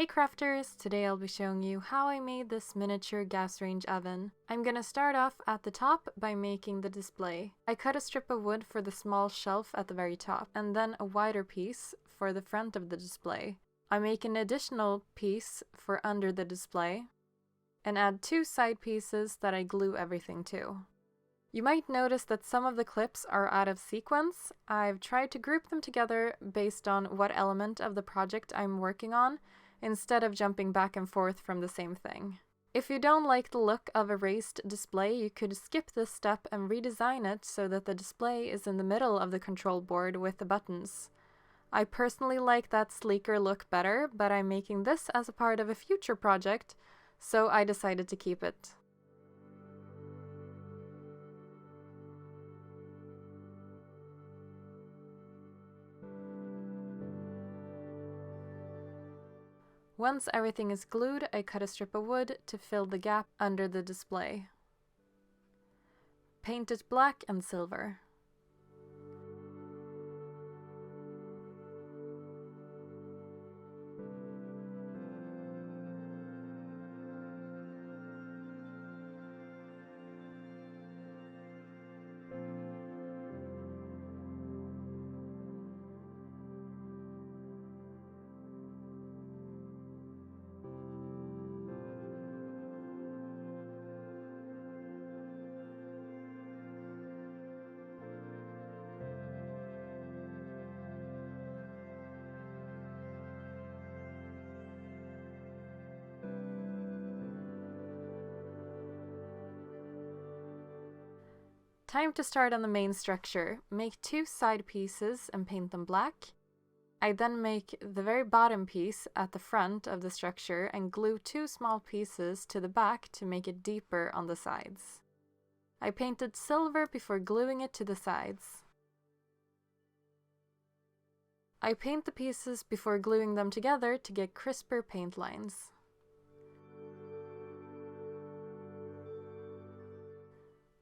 Hey crafters! Today I'll be showing you how I made this miniature gas range oven. I'm gonna start off at the top by making the display. I cut a strip of wood for the small shelf at the very top, and then a wider piece for the front of the display. I make an additional piece for under the display, and add two side pieces that I glue everything to. You might notice that some of the clips are out of sequence. I've tried to group them together based on what element of the project I'm working on, instead of jumping back and forth from the same thing. If you don't like the look of a raised display, you could skip this step and redesign it so that the display is in the middle of the control board with the buttons. I personally like that sleeker look better, but I'm making this as a part of a future project, so I decided to keep it. Once everything is glued, I cut a strip of wood to fill the gap under the display. Paint it black and silver. Time to start on the main structure. Make two side pieces and paint them black. I then make the very bottom piece at the front of the structure and glue two small pieces to the back to make it deeper on the sides. I painted silver before gluing it to the sides. I paint the pieces before gluing them together to get crisper paint lines.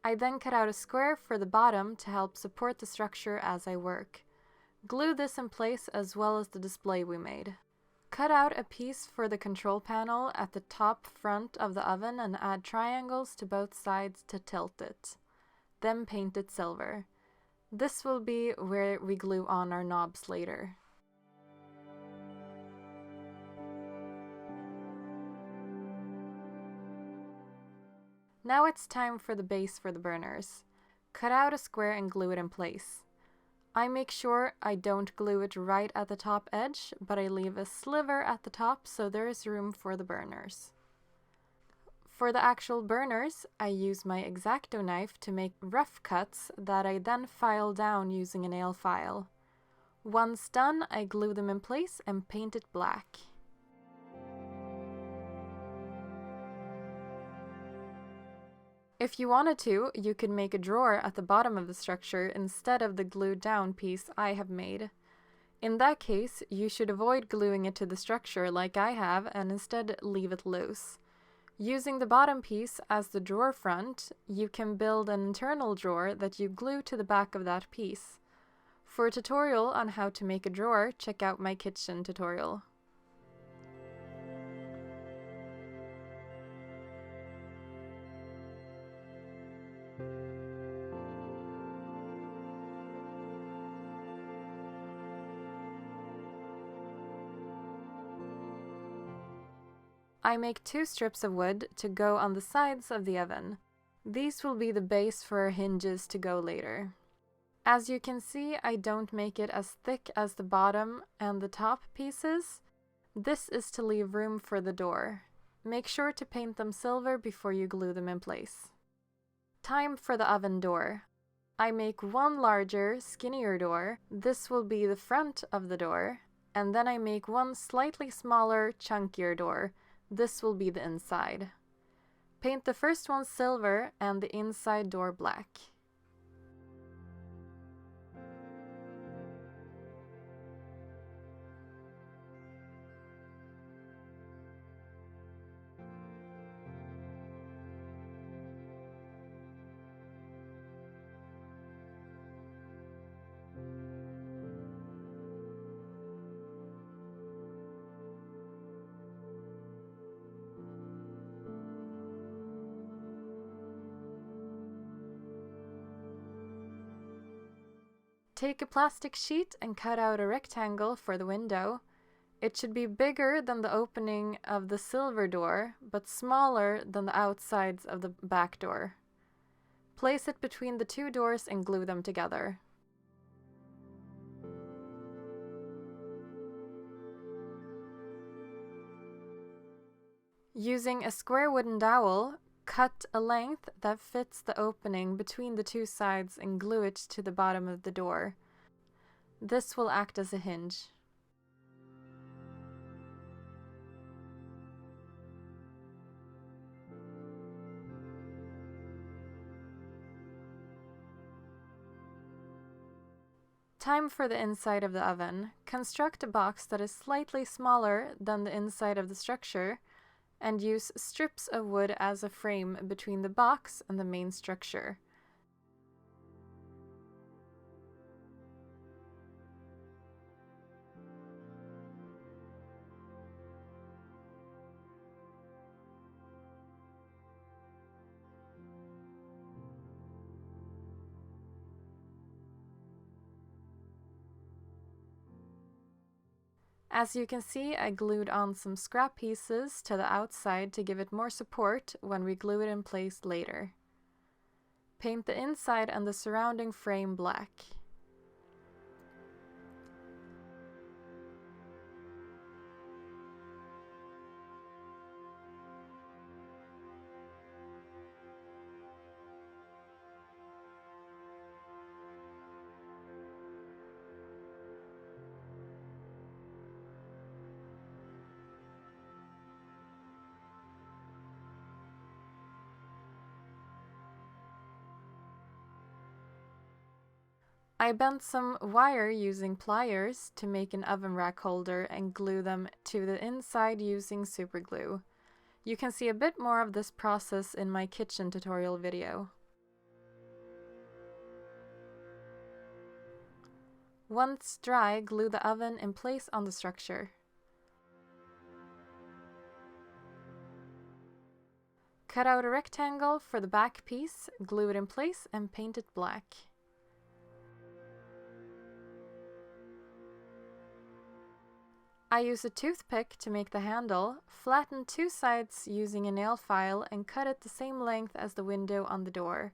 I then cut out a square for the bottom to help support the structure as I work. Glue this in place as well as the display we made. Cut out a piece for the control panel at the top front of the oven and add triangles to both sides to tilt it. Then paint it silver. This will be where we glue on our knobs later. Now it's time for the base for the burners. Cut out a square and glue it in place. I make sure I don't glue it right at the top edge, but I leave a sliver at the top so there is room for the burners. For the actual burners, I use my X-acto knife to make rough cuts that I then file down using a nail file. Once done, I glue them in place and paint it black. If you wanted to, you could make a drawer at the bottom of the structure instead of the glued down piece I have made. In that case, you should avoid gluing it to the structure like I have and instead leave it loose. Using the bottom piece as the drawer front, you can build an internal drawer that you glue to the back of that piece. For a tutorial on how to make a drawer, check out my kitchen tutorial. I make two strips of wood to go on the sides of the oven. These will be the base for our hinges to go later. As you can see, I don't make it as thick as the bottom and the top pieces. This is to leave room for the door. Make sure to paint them silver before you glue them in place. Time for the oven door. I make one larger, skinnier door. This will be the front of the door. And then I make one slightly smaller, chunkier door. This will be the inside. Paint the first one silver and the inside door black. Take a plastic sheet and cut out a rectangle for the window. It should be bigger than the opening of the silver door, but smaller than the outsides of the back door. Place it between the two doors and glue them together. Using a square wooden dowel, cut a length that fits the opening between the two sides and glue it to the bottom of the door. This will act as a hinge. Time for the inside of the oven. Construct a box that is slightly smaller than the inside of the structure, and use strips of wood as a frame between the box and the main structure. As you can see, I glued on some scrap pieces to the outside to give it more support when we glue it in place later. Paint the inside and the surrounding frame black. I bent some wire using pliers to make an oven rack holder and glue them to the inside using super glue. You can see a bit more of this process in my kitchen tutorial video. Once dry, glue the oven in place on the structure. Cut out a rectangle for the back piece, glue it in place and paint it black. I use a toothpick to make the handle, flatten two sides using a nail file and cut it the same length as the window on the door.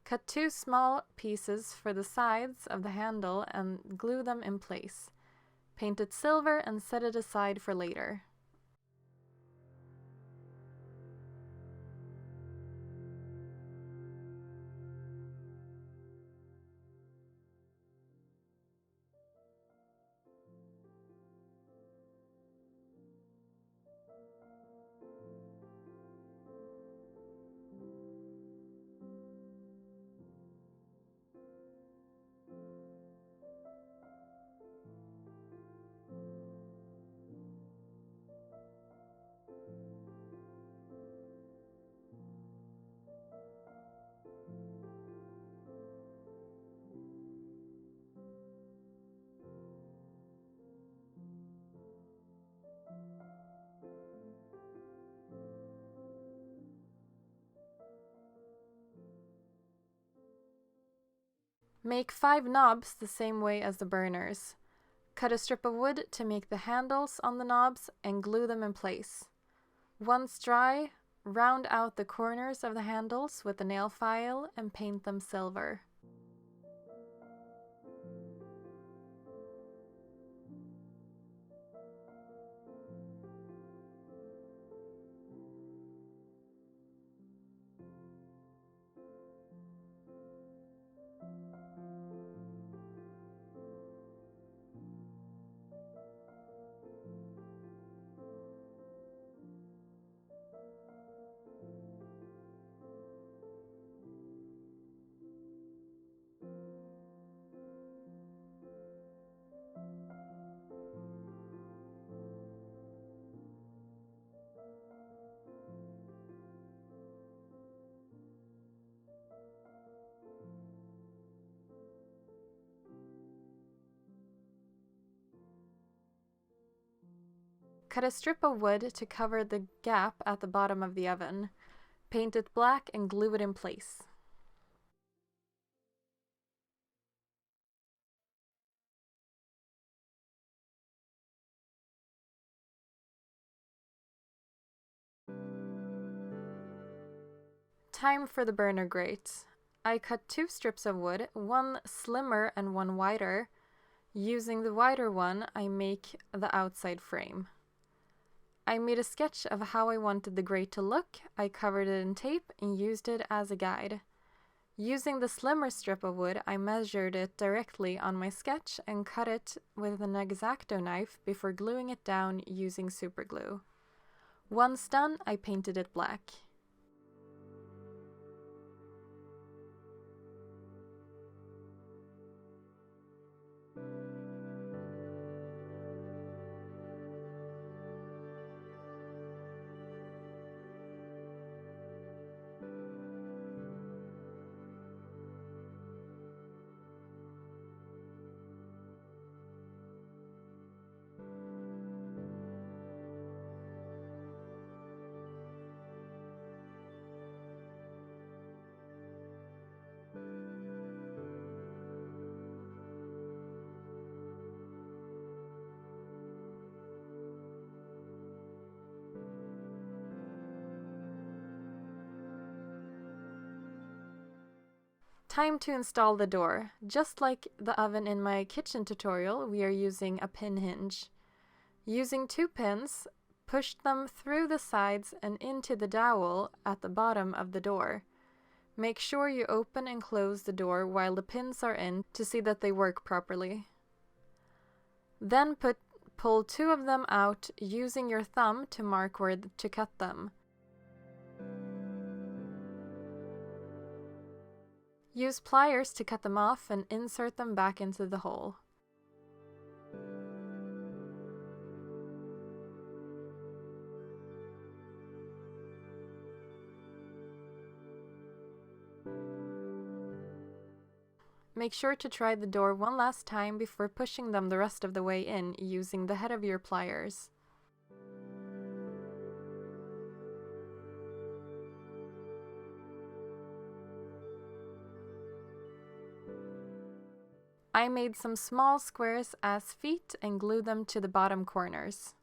Cut two small pieces for the sides of the handle and glue them in place. Paint it silver and set it aside for later. Make 5 knobs the same way as the burners. Cut a strip of wood to make the handles on the knobs and glue them in place. Once dry, round out the corners of the handles with a nail file and paint them silver. Cut a strip of wood to cover the gap at the bottom of the oven. Paint it black and glue it in place. Time for the burner grate. I cut 2 strips of wood, one slimmer and one wider. Using the wider one, I make the outside frame. I made a sketch of how I wanted the grate to look. I covered it in tape and used it as a guide. Using the slimmer strip of wood, I measured it directly on my sketch and cut it with an X-acto knife before gluing it down using super glue. Once done, I painted it black. Time to install the door. Just like the oven in my kitchen tutorial, we are using a pin hinge. Using 2 pins, push them through the sides and into the dowel at the bottom of the door. Make sure you open and close the door while the pins are in to see that they work properly. Then pull 2 of them out using your thumb to mark where to cut them. Use pliers to cut them off and insert them back into the hole. Make sure to try the door one last time before pushing them the rest of the way in using the head of your pliers. I made some small squares as feet and glued them to the bottom corners.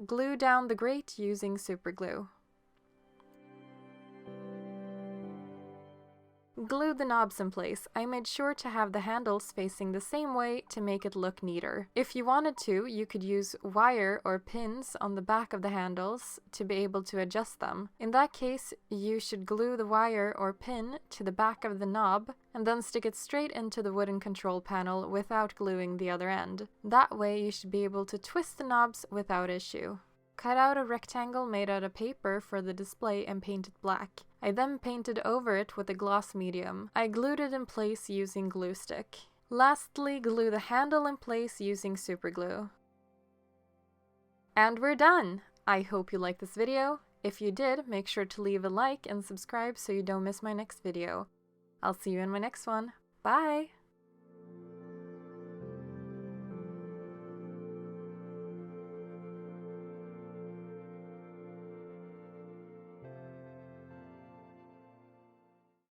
Glue down the grate using super glue. Glue the knobs in place. I made sure to have the handles facing the same way to make it look neater. If you wanted to, you could use wire or pins on the back of the handles to be able to adjust them. In that case, you should glue the wire or pin to the back of the knob and then stick it straight into the wooden control panel without gluing the other end. That way you should be able to twist the knobs without issue. Cut out a rectangle made out of paper for the display and paint it black. I then painted over it with a gloss medium. I glued it in place using glue stick. Lastly, glue the handle in place using super glue. And we're done! I hope you liked this video. If you did, make sure to leave a like and subscribe so you don't miss my next video. I'll see you in my next one. Bye!